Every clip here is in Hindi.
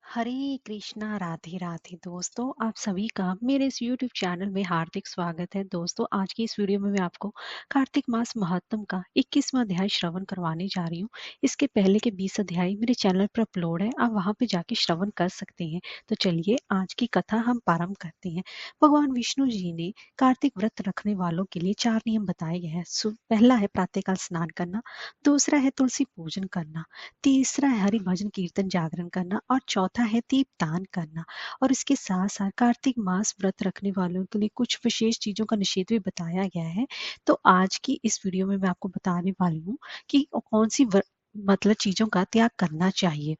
हरे कृष्णा राधे राधे दोस्तों, आप सभी का मेरे इस YouTube चैनल में हार्दिक स्वागत है। दोस्तों, आज की इस वीडियो में मैं आपको कार्तिक मास महात्म का 21वां अध्याय श्रवण करवाने जा रही हूँ। इसके पहले के 20 अध्याय मेरे चैनल पर अपलोड है, आप वहां पे जाके श्रवण कर सकते हैं। तो चलिए आज की कथा हम प्रारंभ करते हैं। भगवान विष्णु जी ने कार्तिक व्रत रखने वालों के लिए 4 नियम बताए गए हैं। पहला है प्रातःकाल स्नान करना, दूसरा है तुलसी पूजन करना, तीसरा है हरि भजन कीर्तन जागरण करना और चौथा है दीपदान करना। और इसके साथ साथ कार्तिक मास व्रत रखने वालों के लिए कुछ विशेष चीजों का निषेध भी बताया गया है। तो आज की इस वीडियो में मैं आपको बताने वाली हूँ कि कौन सी मतलब चीजों का त्याग करना चाहिए।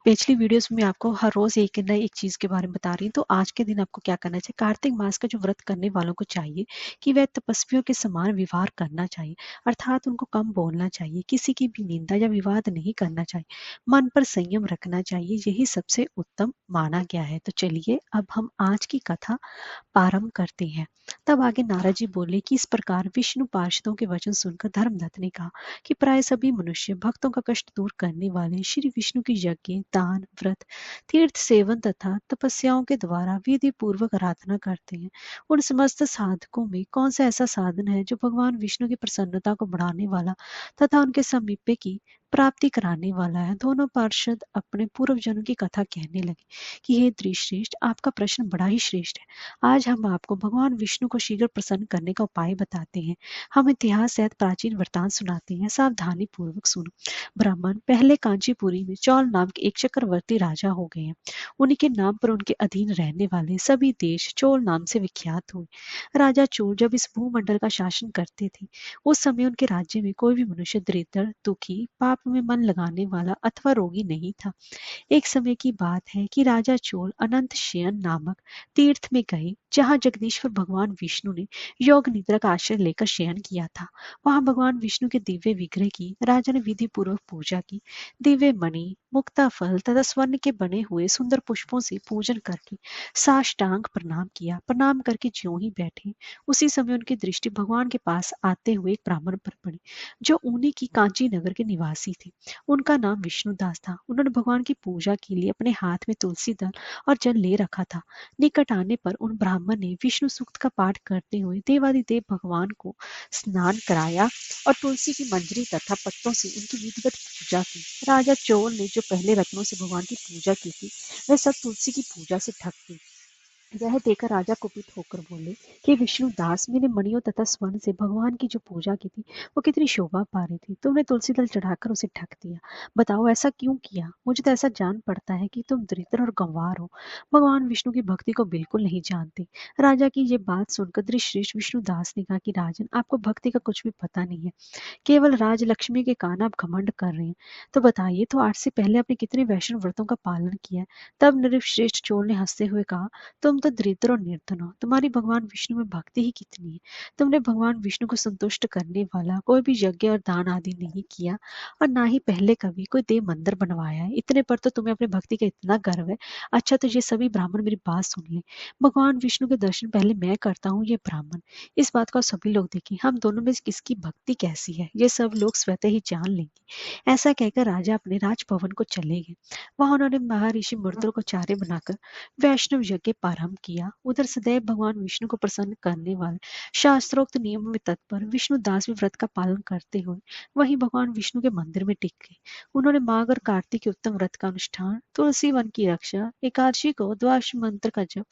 पिछली वीडियोस में आपको हर रोज एक न एक चीज के बारे में बता रही हूँ। तो आज के दिन आपको क्या करना चाहिए। कार्तिक मास का जो व्रत करने वालों को चाहिए कि वह तपस्वियों के समान व्यवहार करना चाहिए, अर्थात उनको कम बोलना चाहिए, किसी की भी निंदा या विवाद नहीं करना चाहिए, मन पर संयम रखना चाहिए। यही सबसे उत्तम माना गया है। तो चलिए अब हम आज की कथा प्रारंभ करते हैं। तब आगे नारद जी बोले कि इस प्रकार विष्णु पार्षदों के वचन सुनकर धर्मदत्त ने कहा कि प्राय सभी मनुष्य भक्तों का कष्ट दूर करने वाले श्री विष्णु की यज्ञ, दान, व्रत, तीर्थ सेवन तथा तपस्याओं के द्वारा विधि पूर्वक आराधना करते हैं। उन समस्त साधकों में कौन सा ऐसा साधन है जो भगवान विष्णु की प्रसन्नता को बढ़ाने वाला तथा उनके समीपे की प्राप्ति कराने वाला है। दोनों पार्षद अपने पूर्व जन्म की कथा कहने लगे कि हे द्रिश्रेष्ठ, आपका प्रश्न बड़ा ही श्रेष्ठ है। आज हम आपको भगवान विष्णु को शीघ्र प्रसन्न करने का उपाय बताते हैं। हम इतिहास सहित प्राचीन वृतांत सुनाते हैं, सावधानी पूर्वक सुनो। ब्राह्मण, पहले कांचीपुरी में चौल नाम के एक चक्रवर्ती राजा हो गए हैं। उन्हीं के नाम पर उनके अधीन रहने वाले सभी देश चोल नाम से विख्यात हुए। राजा चोल जब इस भूमंडल का शासन करते थे, उस समय उनके राज्य में कोई भी मनुष्य दरिद्र, दुखी, पाप में मन लगाने वाला अथवा रोगी नहीं था। एक समय की बात है कि राजा चोल अनंत शयन नामक तीर्थ में गए, जहाँ जगदीश्वर भगवान विष्णु ने योग निद्रा का आश्रय लेकर शयन किया था। वहां भगवान विष्णु के दिव्य विग्रह की राजा ने विधि पूर्वक पूजा की। दिव्य मणि, मुक्ता फल तथा स्वर्ण के बने हुए सुंदर पुष्पों से पूजन करके साष्टांग प्रणाम किया। प्रणाम करके ज्यों ही बैठे, उसी समय उनकी दृष्टि भगवान के पास आते हुए एक ब्राह्मण पर पड़ी, जो उन्हीं की कांची नगर के निवासी थे। उनका नाम विष्णुदास था। उन्होंने भगवान की पूजा के लिए अपने हाथ में तुलसी दल और जल ले रखा था। निकट आने पर उन ब्राह्मण ने विष्णु सूक्त का पाठ करते हुए देवादिदेव भगवान को स्नान कराया और तुलसी की मंजरी तथा पत्तों से उनकी विधिवत पूजा की। राजा चोल ने जो पहले रत्नों से भगवान की पूजा की थी, वह सब तुलसी की पूजा से ढक गई। यह देखकर राजा कुपित होकर बोले कि विष्णुदास, मैंने मणियों तथा स्वर्ण से भगवान की जो पूजा की थी वो कितनी शोभा पा रही थी, तुमने तुलसी दल चढ़ाकर उसे ढक दिया। बताओ ऐसा क्यों किया। मुझे तो ऐसा जान पड़ता है कि तुम दरिद्र और गंवार हो, भगवान विष्णु की भक्ति को बिल्कुल नहीं जानते। राजा की ये बात सुनकर दृश्यश्रेष्ठ विष्णुदास ने कहा कि राजन, आपको भक्ति का कुछ भी पता नहीं है, केवल राजलक्ष्मी के कारण आप घमंड कर रहे हैं। तो बताइए, तो आज से पहले आपने कितने वैष्णव व्रतों का पालन किया है। तब नृपश्रेष्ठ चोल ने हंसते हुए कहा, तुम तो दरिद्र और निर्धन हो, तुम्हारी भगवान विष्णु में भक्ति ही कितनी है। तुमने भगवान विष्णु को संतुष्ट करने वाला कोई भी यज्ञ और दान आदि नहीं किया, और ना ही पहले कभी कोई देव मंदिर बनवाया है। इतने पर तो तुम्हें अपनी भक्ति का इतना गर्व है। अच्छा, तो ये सभी ब्राह्मण मेरी बात सुन ले। भगवान विष्णु के दर्शन पहले मैं करता हूँ, ये ब्राह्मण। इस बात को सभी लोग देखें, हम दोनों में किसकी भक्ति कैसी है, ये सब लोग स्वतः ही जान लेंगे। ऐसा कहकर राजा अपने राजभवन को चले गए। वहां उन्होंने महर्षि मृदुल को चारे बनाकर वैष्णव यज्ञ प्रारंभ किया। उधर सदैव भगवान विष्णु को प्रसन्न करने वाले शास्त्रोक्त नियमों में तत्पर विष्णुदास भी व्रत का पालन करते हुए वहीं भगवान विष्णु के मंदिर में टिक गए। उन्होंने माघ और कार्तिक के उत्तम व्रत का अनुष्ठान, तुलसी वन की रक्षा, एकादशी को द्वादश मंत्र का जप,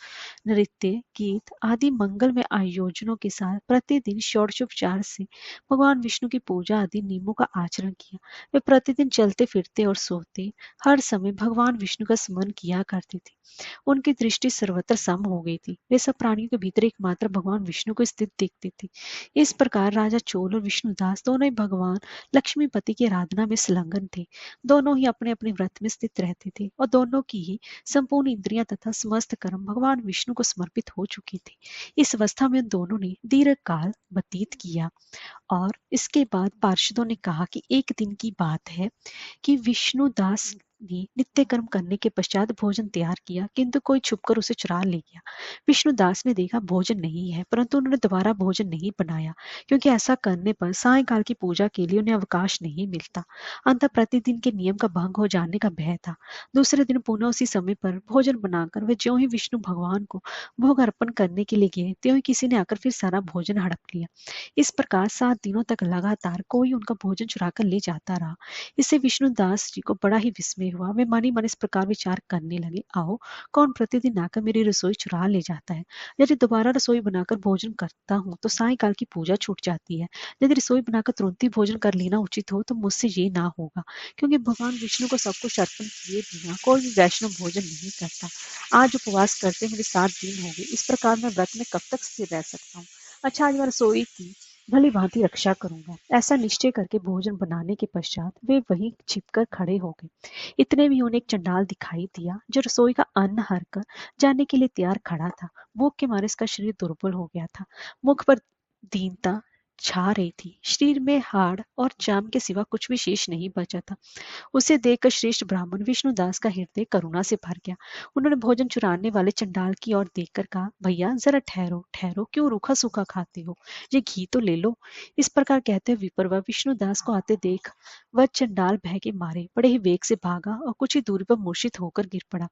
नृत्य, गीत आदि मंगलमय आयोजनों के साथ प्रतिदिन षोडशोपचार से भगवान विष्णु की पूजा आदि नियमों का आचरण किया। वे प्रतिदिन चलते फिरते और सोते हर समय भगवान विष्णु का स्मरण किया करते थे। उनकी दृष्टि सर्वत्र सम हो गई थी। वे सब प्राणियों के भीतर एकमात्र भगवान विष्णु को स्थित देखते थे। इस प्रकार राजा चोल और विष्णुदास दोनों ही भगवान लक्ष्मीपति की आराधना में संलग्न थे। दोनों ही अपने अपने व्रत में स्थित रहते थे और दोनों की ही संपूर्ण इंद्रियां तथा समस्त कर्म भगवान विष्णु को समर्पित हो चुके थे। इस अवस्था में दोनों ने दीर्घ काल व्यतीत किया। और इसके बाद पार्षदों ने कहा कि एक दिन की बात है कि विष्णुदास ने नित्य कर्म करने के पश्चात भोजन तैयार किया, किंतु कोई छुपकर उसे चुरा ले गया। विष्णुदास ने देखा भोजन नहीं है, परंतु उन्होंने दोबारा भोजन नहीं बनाया, क्योंकि ऐसा करने पर सायंकाल की पूजा के लिए उन्हें अवकाश नहीं मिलता। अंततः प्रतिदिन के नियम का भंग हो जाने का भय था। दूसरे दिन पुनः उसी समय पर भोजन बनाकर वे ज्यों ही विष्णु भगवान को भोग अर्पण करने के लिए गए, त्यों ही किसी ने आकर फिर सारा भोजन हड़प लिया। इस प्रकार 7 दिनों तक लगातार कोई उनका भोजन चुरा कर ले जाता रहा। इससे विष्णुदास जी को बड़ा ही विस्मय हुआ। वे मन ही मन इस प्रकार विचार करने लगे, आओ, कौन प्रतिदिन आकर मेरी रसोई चुरा ले जाता है। यदि दोबारा रसोई बनाकर भोजन करता हूँ तो सायंकाल की पूजा छूट जाती है। यदि रसोई बनाकर तुरंत ही भोजन कर लेना उचित हो तो मुझसे ये ना होगा, क्योंकि भगवान विष्णु को सब कुछ अर्पण किए बिना कोई भी वैष्णव भोजन नहीं करता। आज उपवास करते मुझे 7 दिन हो गए। इस प्रकार मैं व्रत में कब तक स्थिर रह सकता हूँ। अच्छा, आज मैं रसोई की भली भांति रक्षा करूंगा। ऐसा निश्चय करके भोजन बनाने के पश्चात वे वहीं छिपकर खड़े हो गए। इतने में उन्हें एक चंडाल दिखाई दिया, जो रसोई का अन्न हर कर जाने के लिए तैयार खड़ा था। भूख के मारे इसका शरीर दुर्बल हो गया था। मुख पर दीनता छा रही थी। शरीर में हाड़ और चाम के सिवा कुछ भी शेष नहीं बचा था। उसे देखकर श्रेष्ठ ब्राह्मण विष्णुदास का हृदय करुणा से भर गया। उन्होंने भोजन चुराने वाले चंडाल की ओर देखकर कहा, भैया जरा ठहरो ठहरो, क्यों रूखा सूखा खाते हो, ये घी तो ले लो। इस प्रकार कहते हुए विप्रवा विष्णुदास को आते देख वह चंडाल भय के मारे बड़े ही वेग से भागा और कुछ ही दूरी पर मूर्छित होकर गिर पड़ा।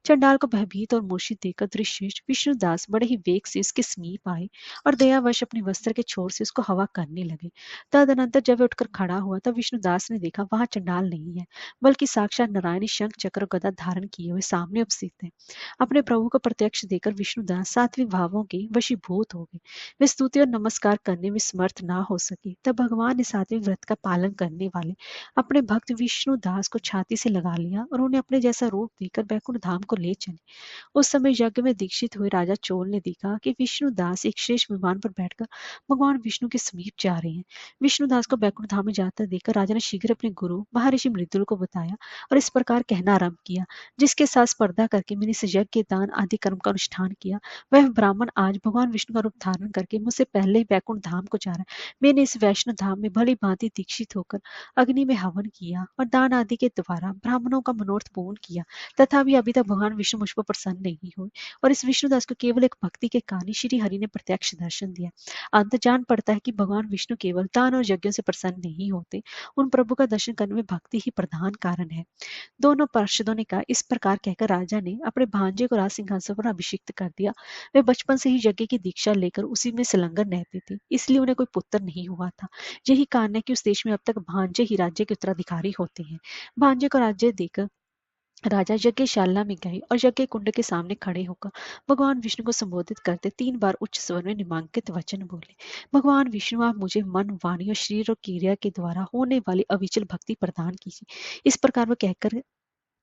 चंडाल को भयभीत और मूर्छित देखकर दृश्येष्ठ विष्णुदास बड़े ही वेग से उसके समीप आए और दयावश अपने वस्त्र के छोर से उसको हवा करने लगे। तदनंतर जब वह उठकर खड़ा हुआ तब विष्णुदास ने देखा वहां चंडाल नहीं है, बल्कि साक्षात नारायणी शंख चक्र और गदा धारण किए हुए सामने उपस्थित है। अपने प्रभु को प्रत्यक्ष देकर विष्णुदास सात्विक भावों के वशीभूत हो गए। वे स्तुति और नमस्कार करने में समर्थ ना हो सके। तब भगवान ने सात्विक व्रत का पालन करने वाले अपने भक्त विष्णुदास को छाती से लगा लिया और उन्हें अपने जैसा रूप देकर बैकुंठ धाम को ले चले। उस समय यज्ञ में दीक्षित हुए राजा चोल ने देखा कि विष्णुदास एक श्रेष्ठ विमान पर बैठकर भगवान विष्णु के समीप जा रहे हैं। विष्णुदास को बैकुंठ धाम में जाकर देखकर राजा ने शीघ्र अपने गुरु महर्षि मृदुल को बताया और इस प्रकार कहना आरंभ किया, जिसके साथ स्पर्धा करके मैंने इस यज्ञ दान आदि कर्म का अनुष्ठान किया, वह ब्राह्मण आज भगवान विष्णु का रूप धारण करके मुझसे पहले ही बैकुंठ धाम को जा रहा है। मैंने इस वैष्णव धाम में भली भांति दीक्षित होकर अग्नि में हवन किया और दान आदि के द्वारा ब्राह्मणों का मनोरथ पूर्ण किया, तथा भी अभी तक भगवान विष्णु मुझ पर प्रसन्न नहीं हुए और इस विष्णुदास को केवल एक भक्ति के कारण श्री हरि ने प्रत्यक्ष दर्शन दिया। अंत जान पड़ता है कि भगवान विष्णु केवल दान और यज्ञों से प्रसन्न नहीं होते, उन प्रभु का दर्शन करने में भक्ति ही प्रधान कारण है। दोनों पार्षदों ने कहा। इस प्रकार कहकर राजा ने अपने भांजे को राज सिंहासन पर अभिषिक्त कर दिया। वे बचपन से ही यज्ञ की दीक्षा लेकर उसी में संलग्न रहते थे, इसलिए उन्हें कोई पुत्र नहीं हुआ था। यही कारण है कि उस देश में अब तक भांजे ही राज्य के उत्तराधिकारी होते हैं। भांजे को राज्य देकर राजा यज्ञशाला में गए और यज्ञ कुंड के सामने खड़े होकर भगवान विष्णु को संबोधित करते 3 बार उच्च स्वर में निम्नांकित वचन बोले, भगवान विष्णु, आप मुझे मन, वाणी और शरीर और क्रिया के द्वारा होने वाली अविचल भक्ति प्रदान कीजिए। इस प्रकार वह कहकर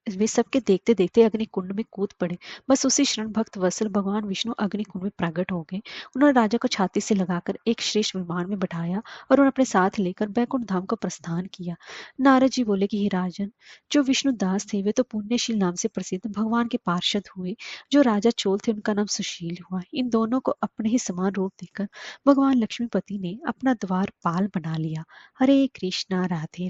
वे सबके देखते देखते अग्नि कुंड में कूद पड़े। बस उसी क्षण भक्त वत्सल भगवान विष्णु अग्नि कुंड में प्रकट हो गए। उन्होंने राजा को छाती से लगाकर एक श्रेष्ठ विमान में बैठाया और उन्हें अपने साथ लेकर बैकुंठ धाम को प्रस्थान किया। नारद जी बोले कि हे राजन, जो विष्णु दास थे वे तो पुण्यशील नाम से प्रसिद्ध भगवान के पार्षद हुए। जो राजा चोल थे उनका नाम सुशील हुआ। इन दोनों को अपने ही समान रूप देकर भगवान लक्ष्मीपति ने अपना द्वारपाल बना लिया। हरे कृष्णा, राधे राधे।